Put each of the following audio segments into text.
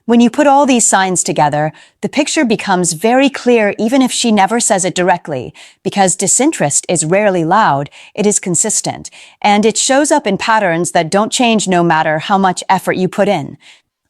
When you put all these signs together, the picture becomes very clear even if she never says it directly, because disinterest is rarely loud, it is consistent, and it shows up in patterns that don't change no matter how much effort you put in.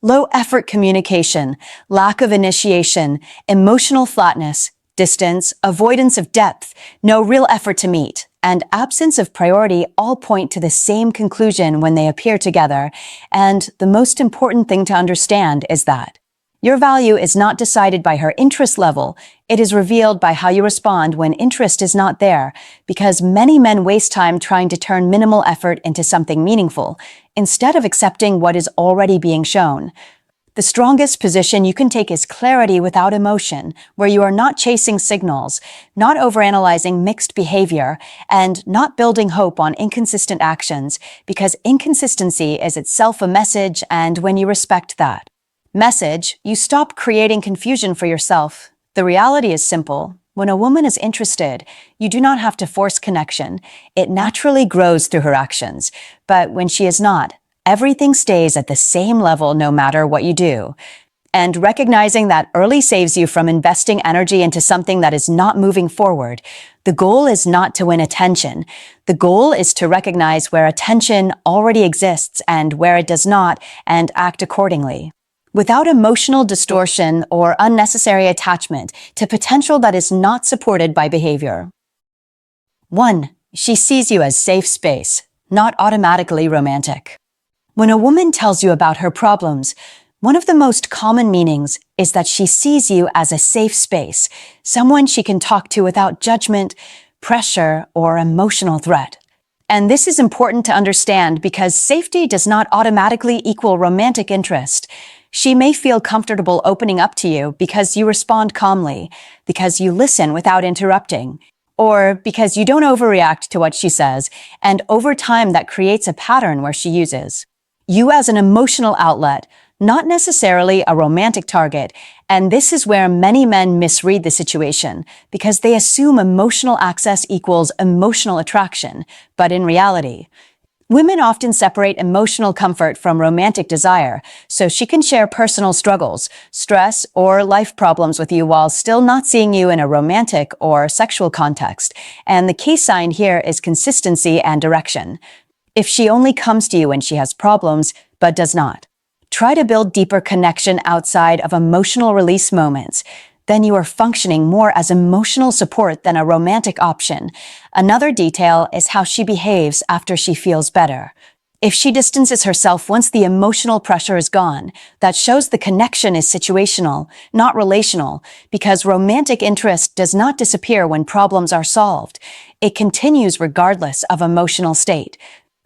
Low-effort communication, lack of initiation, emotional flatness, distance, avoidance of depth, no real effort to meet, and absence of priority all point to the same conclusion when they appear together. And the most important thing to understand is that your value is not decided by her interest level, it is revealed by how you respond when interest is not there, because many men waste time trying to turn minimal effort into something meaningful, instead of accepting what is already being shown. The strongest position you can take is clarity without emotion, where you are not chasing signals, not overanalyzing mixed behavior, and not building hope on inconsistent actions, because inconsistency is itself a message, and when you respect that message, you stop creating confusion for yourself. The reality is simple. When a woman is interested, you do not have to force connection. It naturally grows through her actions. But when she is not, everything stays at the same level no matter what you do. And recognizing that early saves you from investing energy into something that is not moving forward. The goal is not to win attention. The goal is to recognize where attention already exists and where it does not, and act accordingly, without emotional distortion or unnecessary attachment to potential that is not supported by behavior. 1. She sees you as safe space, not automatically romantic. When a woman tells you about her problems, one of the most common meanings is that she sees you as a safe space, someone she can talk to without judgment, pressure, or emotional threat. And this is important to understand because safety does not automatically equal romantic interest. She may feel comfortable opening up to you because you respond calmly, because you listen without interrupting, or because you don't overreact to what she says, and over time that creates a pattern where she uses you as an emotional outlet, not necessarily a romantic target, and this is where many men misread the situation, because they assume emotional access equals emotional attraction, but in reality, women often separate emotional comfort from romantic desire, so she can share personal struggles, stress, or life problems with you while still not seeing you in a romantic or sexual context, and the key sign here is consistency and direction. If she only comes to you when she has problems, but does not try to build deeper connection outside of emotional release moments, then you are functioning more as emotional support than a romantic option. Another detail is how she behaves after she feels better. If she distances herself once the emotional pressure is gone, that shows the connection is situational, not relational, because romantic interest does not disappear when problems are solved. It continues regardless of emotional state.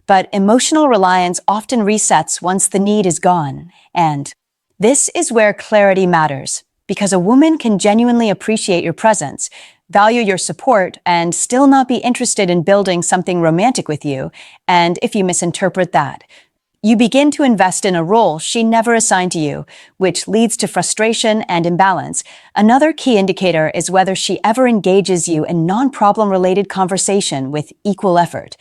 But emotional reliance often resets once the need is gone. And this is where clarity matters, because a woman can genuinely appreciate your presence, value your support, and still not be interested in building something romantic with you. And if you misinterpret that, you begin to invest in a role she never assigned to you, which leads to frustration and imbalance. Another key indicator is whether she ever engages you in non-problem-related conversation with equal effort.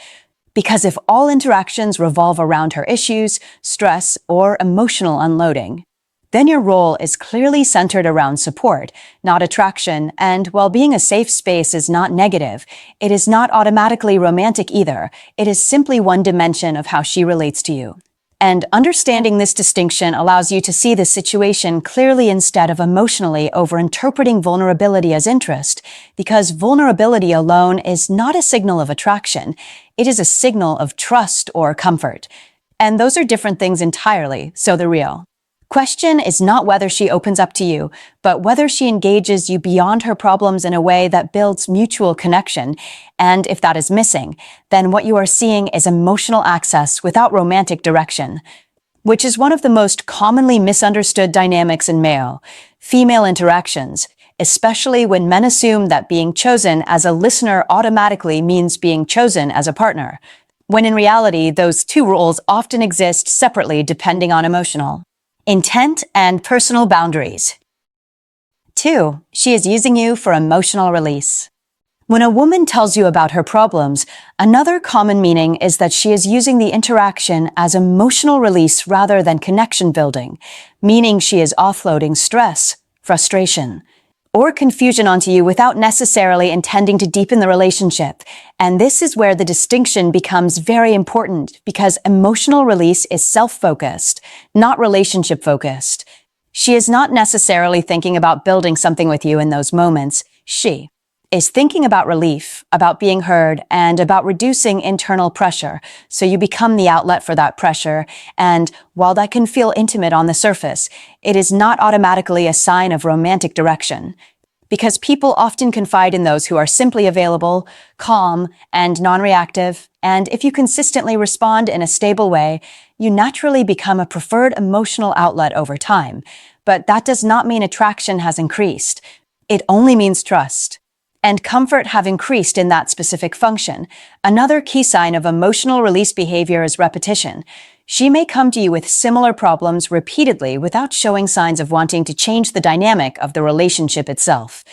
Because if all interactions revolve around her issues, stress, or emotional unloading, then your role is clearly centered around support, not attraction, and while being a safe space is not negative, it is not automatically romantic either. It is simply one dimension of how she relates to you. And understanding this distinction allows you to see the situation clearly instead of emotionally overinterpreting vulnerability as interest, because vulnerability alone is not a signal of attraction. It is a signal of trust or comfort. And those are different things entirely, so the real question is not whether she opens up to you, but whether she engages you beyond her problems in a way that builds mutual connection. And if that is missing, then what you are seeing is emotional access without romantic direction, which is one of the most commonly misunderstood dynamics in male-female interactions, especially when men assume that being chosen as a listener automatically means being chosen as a partner, when in reality, those two roles often exist separately depending on emotional intent and personal boundaries. 2. She is using you for emotional release. When a woman tells you about her problems, another common meaning is that she is using the interaction as emotional release rather than connection building, meaning she is offloading stress, frustration, or confusion onto you without necessarily intending to deepen the relationship. And this is where the distinction becomes very important because emotional release is self-focused, not relationship-focused. She is not necessarily thinking about building something with you in those moments. She is thinking about relief, about being heard, and about reducing internal pressure. So you become the outlet for that pressure. And while that can feel intimate on the surface, it is not automatically a sign of romantic direction. Because people often confide in those who are simply available, calm, and non-reactive. And if you consistently respond in a stable way, you naturally become a preferred emotional outlet over time. But that does not mean attraction has increased. It only means trust and comfort have increased in that specific function. Another key sign of emotional release behavior is repetition. She may come to you with similar problems repeatedly without showing signs of wanting to change the dynamic of the relationship itself.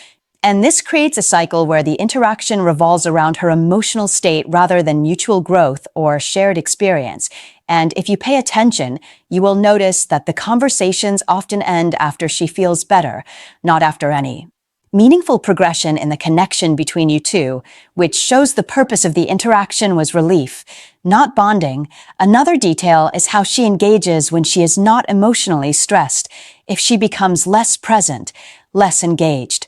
And this creates a cycle where the interaction revolves around her emotional state rather than mutual growth or shared experience. And if you pay attention, you will notice that the conversations often end after she feels better, not after any meaningful progression in the connection between you two, which shows the purpose of the interaction was relief, not bonding. Another detail is how she engages when she is not emotionally stressed. If she becomes less present, less engaged,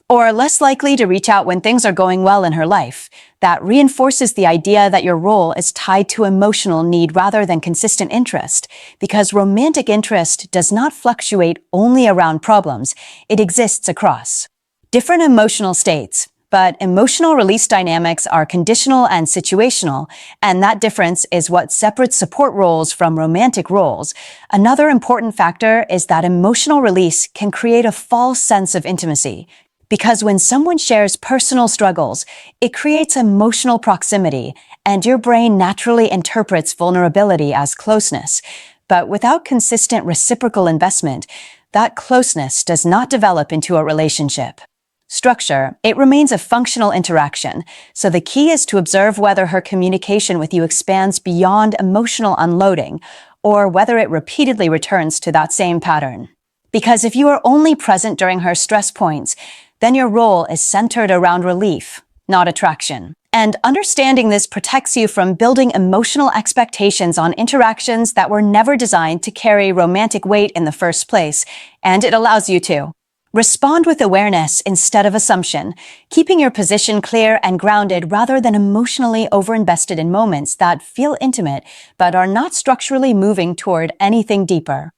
or less likely to reach out when things are going well in her life, that reinforces the idea that your role is tied to emotional need rather than consistent interest, because romantic interest does not fluctuate only around problems, it exists across different emotional states. But emotional release dynamics are conditional and situational, and that difference is what separates support roles from romantic roles. Another important factor is that emotional release can create a false sense of intimacy. Because when someone shares personal struggles, it creates emotional proximity, and your brain naturally interprets vulnerability as closeness. But without consistent reciprocal investment, that closeness does not develop into a relationship structure. It remains a functional interaction, so the key is to observe whether her communication with you expands beyond emotional unloading or whether it repeatedly returns to that same pattern. Because if you are only present during her stress points, then your role is centered around relief, not attraction. And understanding this protects you from building emotional expectations on interactions that were never designed to carry romantic weight in the first place, and it allows you to respond with awareness instead of assumption, keeping your position clear and grounded rather than emotionally overinvested in moments that feel intimate but are not structurally moving toward anything deeper.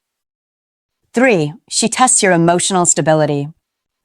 3. She tests your emotional stability.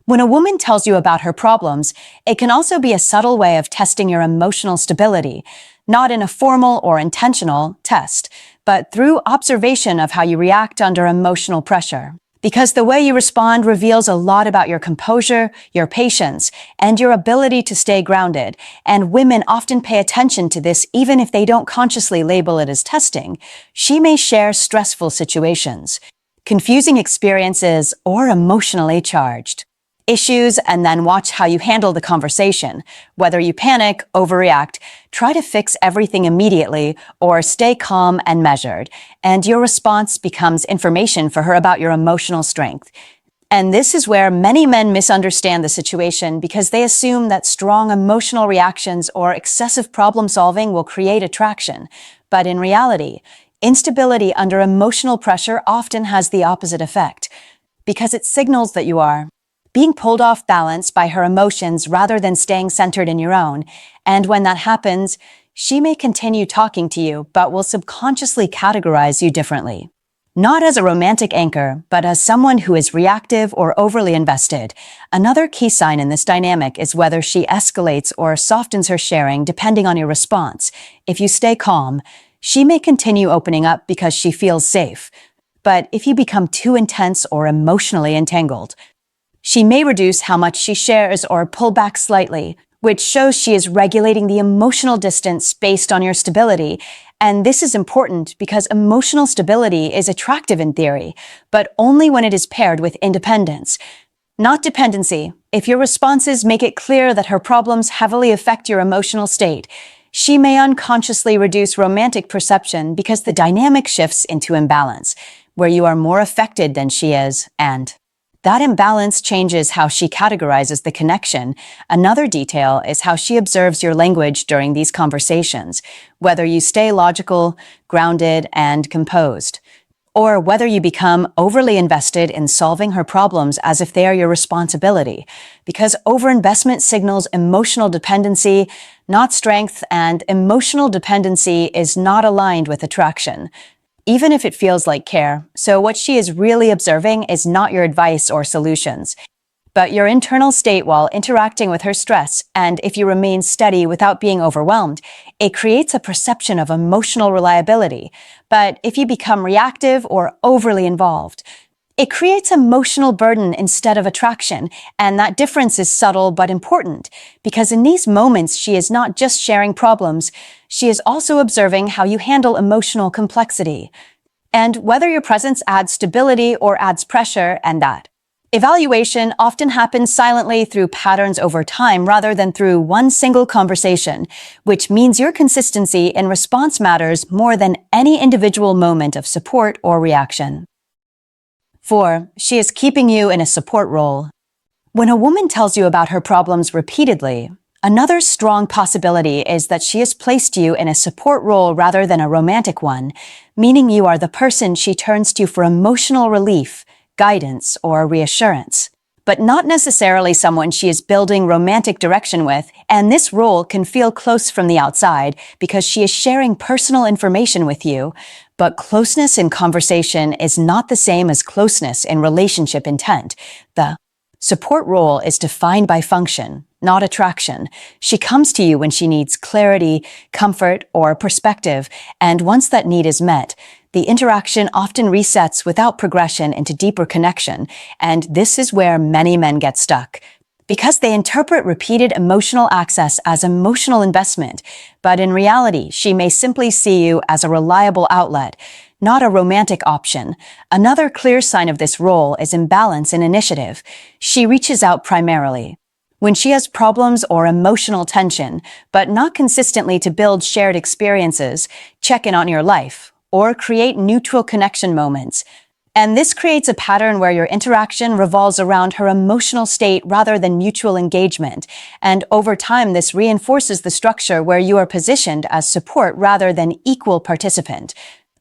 When a woman tells you about her problems, it can also be a subtle way of testing your emotional stability, not in a formal or intentional test, but through observation of how you react under emotional pressure. Because the way you respond reveals a lot about your composure, your patience, and your ability to stay grounded. And women often pay attention to this even if they don't consciously label it as testing. She may share stressful situations, confusing experiences, or emotionally charged issues, and then watch how you handle the conversation. Whether you panic, overreact, try to fix everything immediately, or stay calm and measured, and your response becomes information for her about your emotional strength. And this is where many men misunderstand the situation because they assume that strong emotional reactions or excessive problem solving will create attraction. But in reality, instability under emotional pressure often has the opposite effect, because it signals that you are being pulled off balance by her emotions rather than staying centered in your own. And when that happens, she may continue talking to you, but will subconsciously categorize you differently. Not as a romantic anchor, but as someone who is reactive or overly invested. Another key sign in this dynamic is whether she escalates or softens her sharing depending on your response. If you stay calm, she may continue opening up because she feels safe. But if you become too intense or emotionally entangled, she may reduce how much she shares or pull back slightly, which shows she is regulating the emotional distance based on your stability. And this is important because emotional stability is attractive in theory, but only when it is paired with independence, not dependency. if your responses make it clear that her problems heavily affect your emotional state, she may unconsciously reduce romantic perception because the dynamic shifts into imbalance, where you are more affected than she is, and that imbalance changes how she categorizes the connection. Another detail is how she observes your language during these conversations, whether you stay logical, grounded, and composed, or whether you become overly invested in solving her problems as if they are your responsibility, because overinvestment signals emotional dependency, not strength, and emotional dependency is not aligned with attraction, even if it feels like care. So what she is really observing is not your advice or solutions, but your internal state while interacting with her stress. And if you remain steady without being overwhelmed, it creates a perception of emotional reliability. But if you become reactive or overly involved, it creates emotional burden instead of attraction, and that difference is subtle but important, because in these moments she is not just sharing problems, she is also observing how you handle emotional complexity, and whether your presence adds stability or adds pressure, and that evaluation often happens silently through patterns over time rather than through one single conversation, which means your consistency in response matters more than any individual moment of support or reaction. 4. She is keeping you in a support role. When a woman tells you about her problems repeatedly, another strong possibility is that she has placed you in a support role rather than a romantic one, meaning you are the person she turns to for emotional relief, guidance, or reassurance, but not necessarily someone she is building romantic direction with, and this role can feel close from the outside because she is sharing personal information with you. But closeness in conversation is not the same as closeness in relationship intent. The support role is defined by function, not attraction. She comes to you when she needs clarity, comfort, or perspective, and once that need is met, the interaction often resets without progression into deeper connection, and this is where many men get stuck, because they interpret repeated emotional access as emotional investment, but in reality, she may simply see you as a reliable outlet, not a romantic option. Another clear sign of this role is imbalance in initiative. She reaches out primarily when she has problems or emotional tension, but not consistently to build shared experiences, check in on your life, or create neutral connection moments. And this creates a pattern where your interaction revolves around her emotional state rather than mutual engagement. And over time, this reinforces the structure where you are positioned as support rather than equal participant.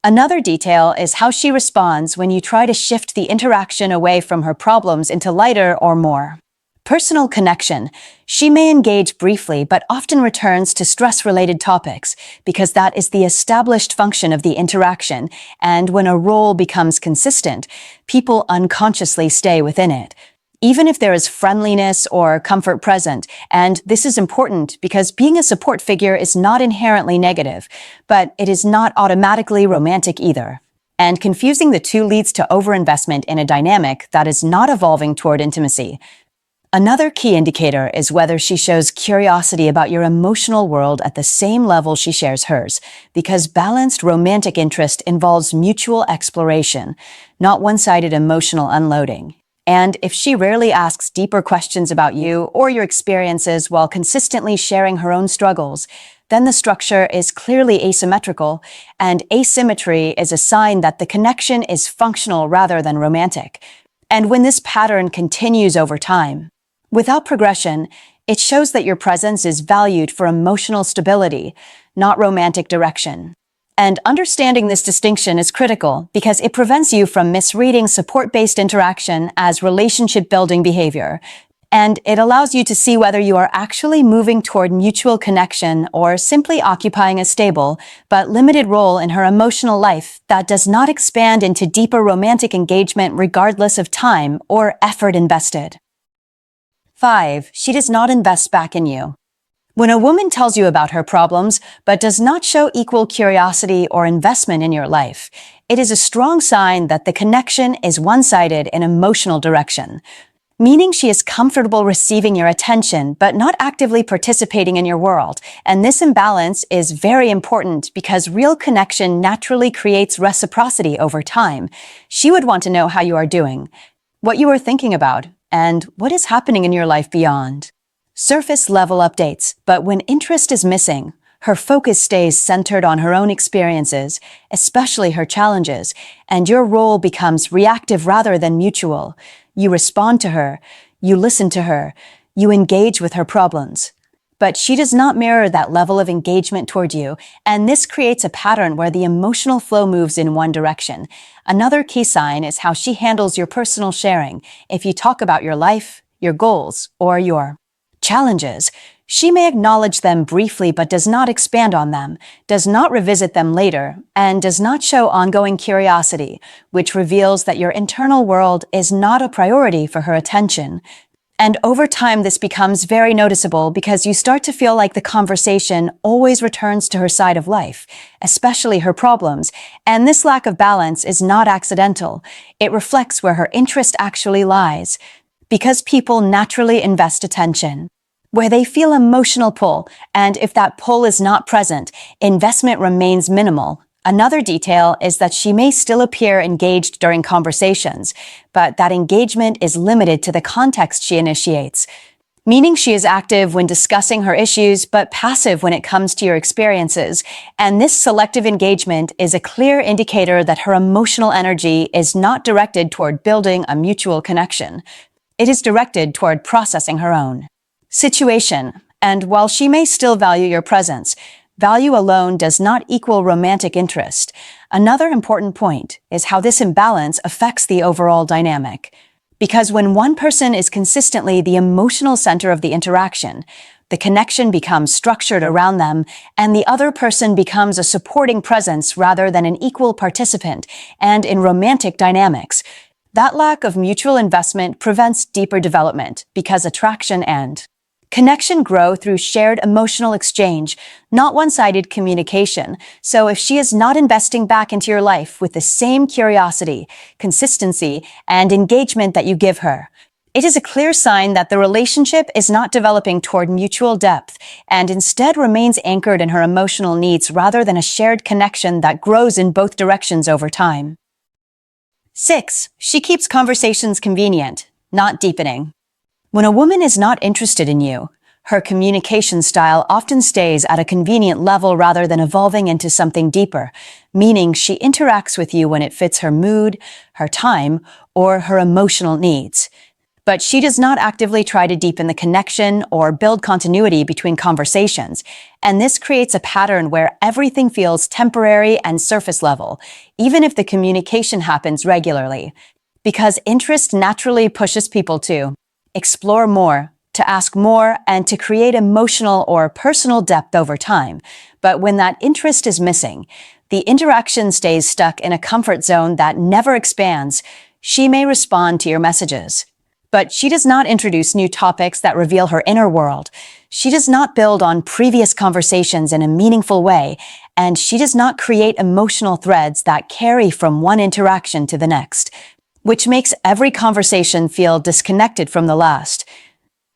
Another detail is how she responds when you try to shift the interaction away from her problems into lighter or more personal connection. She may engage briefly but often returns to stress-related topics because that is the established function of the interaction, and when a role becomes consistent, people unconsciously stay within it, even if there is friendliness or comfort present. And this is important because being a support figure is not inherently negative, but it is not automatically romantic either. And confusing the two leads to overinvestment in a dynamic that is not evolving toward intimacy. Another key indicator is whether she shows curiosity about your emotional world at the same level she shares hers, because balanced romantic interest involves mutual exploration, not one-sided emotional unloading. And if she rarely asks deeper questions about you or your experiences while consistently sharing her own struggles, then the structure is clearly asymmetrical, and asymmetry is a sign that the connection is functional rather than romantic. And when this pattern continues over time, without progression, it shows that your presence is valued for emotional stability, not romantic direction. And understanding this distinction is critical because it prevents you from misreading support-based interaction as relationship-building behavior, and it allows you to see whether you are actually moving toward mutual connection or simply occupying a stable but limited role in her emotional life that does not expand into deeper romantic engagement regardless of time or effort invested. 5. She does not invest back in you. When a woman tells you about her problems but does not show equal curiosity or investment in your life, it is a strong sign that the connection is one-sided in emotional direction, meaning she is comfortable receiving your attention but not actively participating in your world. And this imbalance is very important because real connection naturally creates reciprocity over time. She would want to know how you are doing, what you are thinking about, and what is happening in your life beyond. Surface level updates, but when interest is missing, her focus stays centered on her own experiences, especially her challenges, and your role becomes reactive rather than mutual. You respond to her, you listen to her, you engage with her problems. But she does not mirror that level of engagement toward you, and this creates a pattern where the emotional flow moves in one direction. Another key sign is how she handles your personal sharing. If you talk about your life, your goals, or your challenges, she may acknowledge them briefly but does not expand on them, does not revisit them later, and does not show ongoing curiosity, which reveals that your internal world is not a priority for her attention. And over time, this becomes very noticeable because you start to feel like the conversation always returns to her side of life, especially her problems. And this lack of balance is not accidental. It reflects where her interest actually lies. Because people naturally invest attention where they feel emotional pull, and if that pull is not present, investment remains minimal. Another detail is that she may still appear engaged during conversations, but that engagement is limited to the context she initiates, meaning she is active when discussing her issues, but passive when it comes to your experiences. And this selective engagement is a clear indicator that her emotional energy is not directed toward building a mutual connection. It is directed toward processing her own situation, and while she may still value your presence, value alone does not equal romantic interest. Another important point is how this imbalance affects the overall dynamic. Because when one person is consistently the emotional center of the interaction, the connection becomes structured around them, and the other person becomes a supporting presence rather than an equal participant. And in romantic dynamics, that lack of mutual investment prevents deeper development because attraction and connection grow through shared emotional exchange, not one-sided communication. So if she is not investing back into your life with the same curiosity, consistency, and engagement that you give her, it is a clear sign that the relationship is not developing toward mutual depth and instead remains anchored in her emotional needs rather than a shared connection that grows in both directions over time. 6. She keeps conversations convenient, not deepening. When a woman is not interested in you, her communication style often stays at a convenient level rather than evolving into something deeper, meaning she interacts with you when it fits her mood, her time, or her emotional needs. But she does not actively try to deepen the connection or build continuity between conversations, and this creates a pattern where everything feels temporary and surface level, even if the communication happens regularly. Because interest naturally pushes people to explore more, to ask more, and to create emotional or personal depth over time. But when that interest is missing, the interaction stays stuck in a comfort zone that never expands. She may respond to your messages, but she does not introduce new topics that reveal her inner world. She does not build on previous conversations in a meaningful way, and she does not create emotional threads that carry from one interaction to the next, which makes every conversation feel disconnected from the last.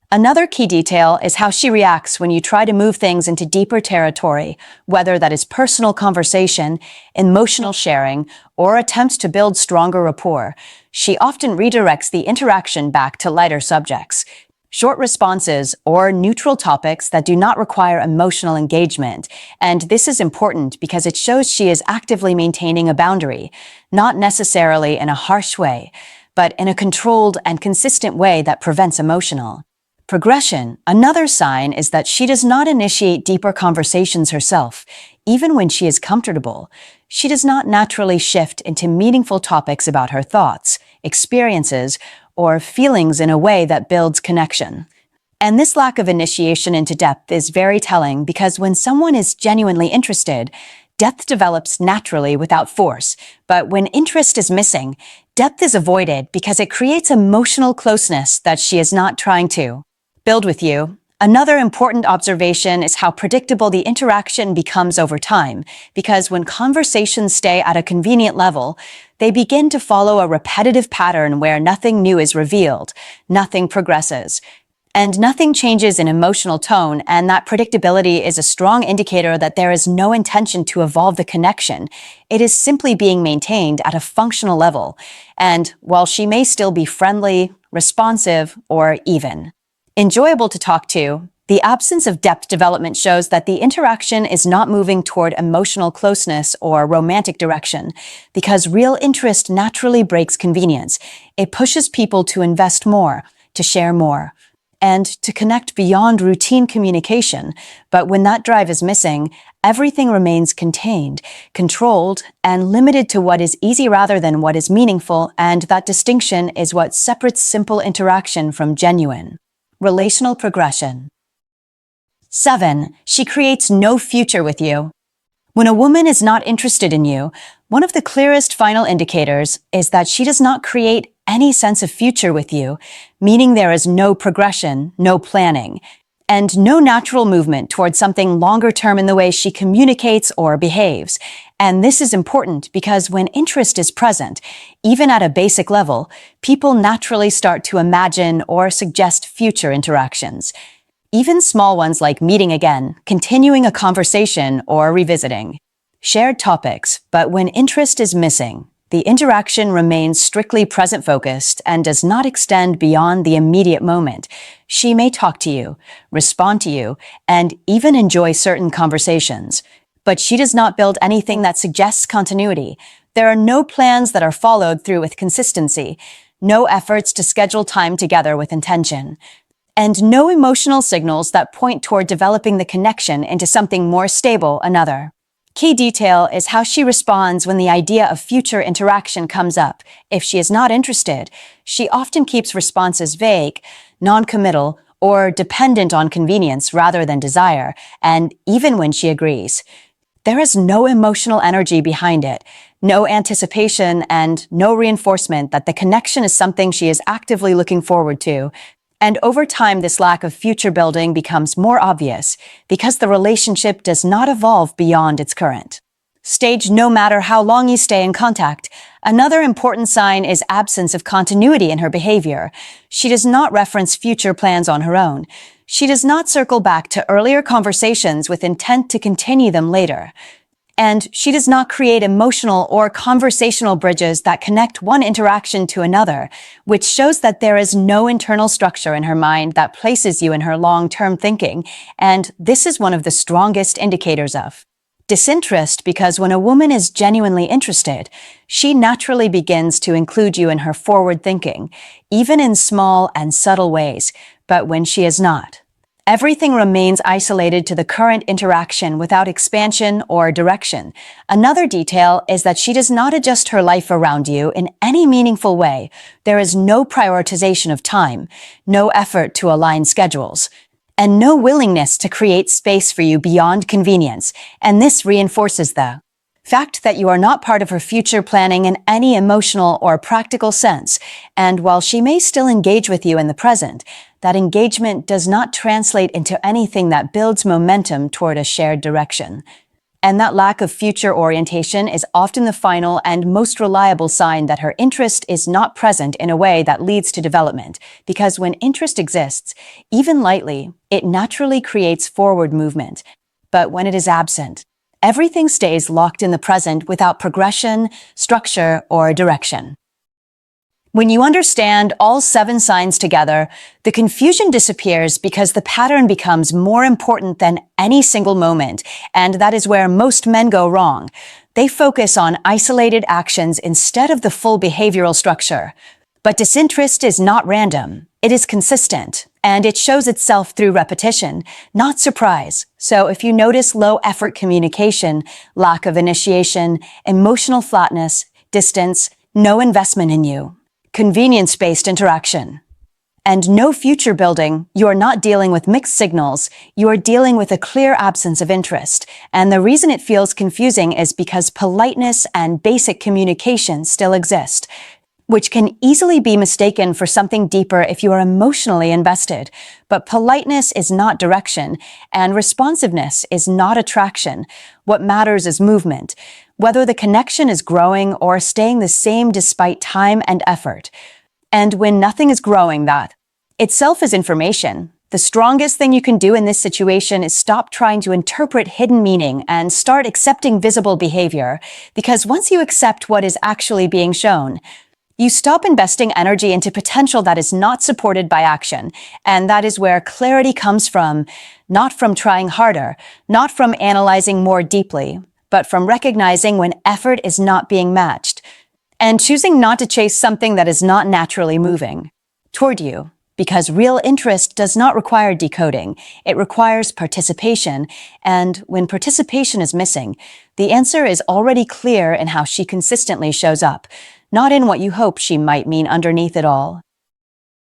Another key detail is how she reacts when you try to move things into deeper territory, whether that is personal conversation, emotional sharing, or attempts to build stronger rapport. She often redirects the interaction back to lighter subjects, short responses, or neutral topics that do not require emotional engagement. And this is important because it shows she is actively maintaining a boundary, not necessarily in a harsh way, but in a controlled and consistent way that prevents emotional progression. Another sign is that she does not initiate deeper conversations herself. Even when she is comfortable, she does not naturally shift into meaningful topics about her thoughts, experiences, or feelings in a way that builds connection. And this lack of initiation into depth is very telling because when someone is genuinely interested, depth develops naturally without force. But when interest is missing, depth is avoided because it creates emotional closeness that she is not trying to build with you. Another important observation is how predictable the interaction becomes over time, because when conversations stay at a convenient level, they begin to follow a repetitive pattern where nothing new is revealed, nothing progresses, and nothing changes in emotional tone, and that predictability is a strong indicator that there is no intention to evolve the connection. It is simply being maintained at a functional level, and while she may still be friendly, responsive, or even enjoyable to talk to. The absence of depth development shows that the interaction is not moving toward emotional closeness or romantic direction, because real interest naturally breaks convenience. It pushes people to invest more, to share more, and to connect beyond routine communication. But when that drive is missing, everything remains contained, controlled, and limited to what is easy rather than what is meaningful, and that distinction is what separates simple interaction from genuine relational progression. 7. She creates no future with you. When a woman is not interested in you, one of the clearest final indicators is that she does not create any sense of future with you, meaning there is no progression, no planning, and no natural movement towards something longer term in the way she communicates or behaves. And this is important because when interest is present, even at a basic level, people naturally start to imagine or suggest future interactions. Even small ones like meeting again, continuing a conversation, or revisiting shared topics. But when interest is missing, the interaction remains strictly present-focused and does not extend beyond the immediate moment. She may talk to you, respond to you, and even enjoy certain conversations, but she does not build anything that suggests continuity. There are no plans that are followed through with consistency, no efforts to schedule time together with intention, and no emotional signals that point toward developing the connection into something more stable, another. Key detail is how she responds when the idea of future interaction comes up. If she is not interested, she often keeps responses vague, non-committal, or dependent on convenience rather than desire, and even when she agrees, there is no emotional energy behind it, no anticipation, and no reinforcement that the connection is something she is actively looking forward to. And over time, this lack of future building becomes more obvious because the relationship does not evolve beyond its current stage, no matter how long you stay in contact. Another important sign is absence of continuity in her behavior. She does not reference future plans on her own. She does not circle back to earlier conversations with intent to continue them later. And she does not create emotional or conversational bridges that connect one interaction to another, which shows that there is no internal structure in her mind that places you in her long-term thinking. And this is one of the strongest indicators of disinterest, because when a woman is genuinely interested, she naturally begins to include you in her forward thinking, even in small and subtle ways. But when she is not, everything remains isolated to the current interaction without expansion or direction. Another detail is that she does not adjust her life around you in any meaningful way. There is no prioritization of time, no effort to align schedules, and no willingness to create space for you beyond convenience. And this reinforces the fact that you are not part of her future planning in any emotional or practical sense. And while she may still engage with you in the present, that engagement does not translate into anything that builds momentum toward a shared direction. And that lack of future orientation is often the final and most reliable sign that her interest is not present in a way that leads to development. Because when interest exists, even lightly, it naturally creates forward movement. But when it is absent, everything stays locked in the present without progression, structure, or direction. When you understand all 7 signs together, the confusion disappears because the pattern becomes more important than any single moment, and that is where most men go wrong. They focus on isolated actions instead of the full behavioral structure. But disinterest is not random. It is consistent, and it shows itself through repetition, not surprise. So if you notice low-effort communication, lack of initiation, emotional flatness, distance, no investment in you, convenience-based interaction, and no future building, you are not dealing with mixed signals, you are dealing with a clear absence of interest. And the reason it feels confusing is because politeness and basic communication still exist, which can easily be mistaken for something deeper if you are emotionally invested. But politeness is not direction, and responsiveness is not attraction. What matters is movement, whether the connection is growing or staying the same despite time and effort. And when nothing is growing, that itself is information. The strongest thing you can do in this situation is stop trying to interpret hidden meaning and start accepting visible behavior, because once you accept what is actually being shown, You stop investing energy into potential that is not supported by action. And that is where clarity comes from, not from trying harder, not from analyzing more deeply, but from recognizing when effort is not being matched, and choosing not to chase something that is not naturally moving toward you. Because real interest does not require decoding, it requires participation, and when participation is missing, the answer is already clear in how she consistently shows up, not in what you hope she might mean underneath it all.